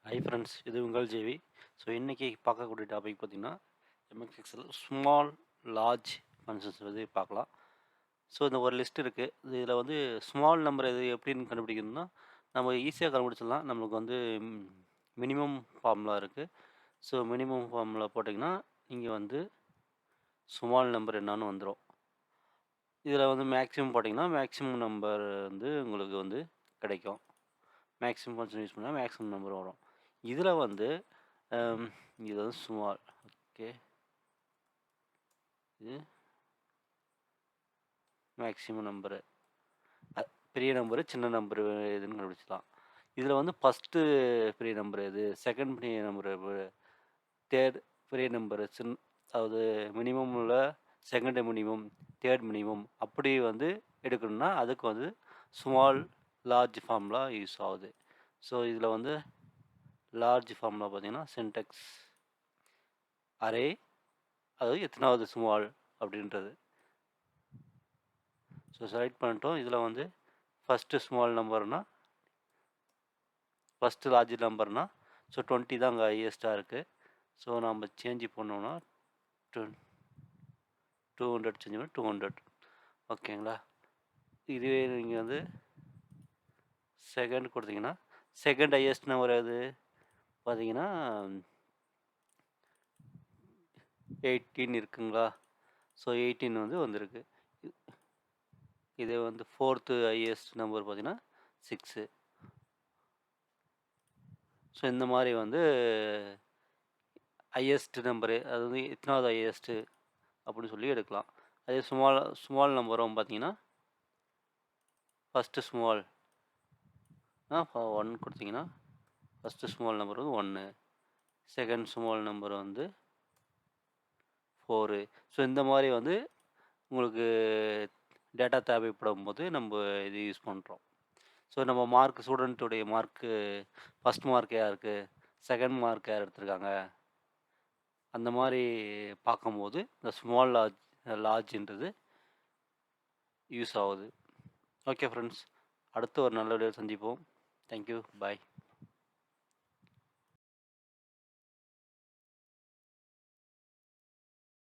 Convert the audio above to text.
Hi friends, இது உங்கள் JV. So இன்றைக்கி பார்க்கக்கூடிய டாபிக் பார்த்திங்கன்னா MS XL small large functions வந்து பார்க்கலாம். ஸோ இந்த ஒரு லிஸ்ட் இருக்குது. இதில் வந்து ஸ்மால் நம்பர் எது எப்படின்னு கண்டுபிடிக்கணும்னா நம்ம ஈஸியாக கண்டுபிடிச்சிடலாம். நம்மளுக்கு வந்து மினிமம் ஃபார்முலா இருக்குது. ஸோ மினிமம் ஃபார்முலா போட்டிங்கன்னா நீங்கள் வந்து ஸ்மால் நம்பர் என்னான்னு வந்துடும். இதில் வந்து மேக்ஸிமம் போட்டிங்கன்னா மேக்ஸிமம் நம்பர் வந்து உங்களுக்கு வந்து கிடைக்கும். மேக்ஸிமம் ஃபங்க்ஷன் யூஸ் பண்ணால் மேக்ஸிமம் நம்பர் வரும். இதில் வந்து இது வந்து ஸ்மால், ஓகே, இது மேக்ஸிமம் நம்பரு, பெரிய நம்பரு சின்ன நம்பரு எதுன்னு கண்டுபிடிச்சிக்கலாம். இதில் வந்து ஃபஸ்ட்டு பெரிய நம்பர் எது, செகண்ட் பெரிய நம்பர், தேர்ட் பெரிய நம்பரு, அதாவது மினிமம் உள்ள செகண்ட் மினிமம், தேர்ட் மினிமம் அப்படி வந்து எடுக்கணும்னா அதுக்கு வந்து ஸ்மால் லார்ஜ் ஃபார்முலா யூஸ் ஆகுது. ஸோ இதில் வந்து லார்ஜ் ஃபார்முலா பார்த்தீங்கன்னா சின்டெக்ஸ் அரே, அதாவது எத்தனாவது ஸ்மால் அப்படின்றது. ஸோ செலக்ட் பண்ணிட்டோம். இதில் வந்து ஃபஸ்ட்டு ஸ்மால் நம்பர்னால் ஃபஸ்ட்டு லார்ஜ் நம்பர்னால் ஸோ 20 தான் அங்கே ஹையஸ்ட்டாக இருக்குது. ஸோ நம்ம சேஞ்சு பண்ணோன்னா 200 சேஞ்ச் பண்ணி 200, ஓகேங்களா. இதுவே நீங்கள் வந்து செகண்ட் கொடுத்தீங்கன்னா செகண்ட் ஹையஸ்ட் நம்பர் எது பார்த்தீங்கன்னா 18 இருக்குங்களா. ஸோ 18 வந்து வந்திருக்கு. இதே வந்து ஃபோர்த்து ஹையஸ்ட் நம்பர் பார்த்தீங்கன்னா 6. ஸோ இந்த மாதிரி வந்து ஹையஸ்ட் நம்பரு, அது வந்து எத்தனாவது ஹையஸ்ட்டு அப்படின்னு சொல்லி எடுக்கலாம். அதே ஸ்மால் நம்பரும் பார்த்தீங்கன்னா ஃபஸ்ட்டு ஸ்மால் 1 கொடுத்தீங்கன்னா ஃபஸ்ட்டு ஸ்மால் நம்பர் வந்து 1, செகண்ட் ஸ்மால் நம்பர் வந்து 4. ஸோ இந்த மாதிரி வந்து உங்களுக்கு டேட்டா தேவைப்படும் போது நம்ம இது யூஸ் பண்ணுறோம். ஸோ நம்ம மார்க், ஸ்டூடெண்ட்டுடைய மார்க்கு, ஃபஸ்ட் மார்க் யாருக்கு, செகண்ட் மார்க் யார் எடுத்திருக்காங்க, அந்த மாதிரி பார்க்கும்போது இந்த ஸ்மால் லார்ஜ்ன்றது யூஸ் ஆகுது. ஓகே ஃப்ரெண்ட்ஸ், அடுத்து ஒரு நல்ல வீடியோ சந்திப்போம். தேங்க்யூ, பாய்.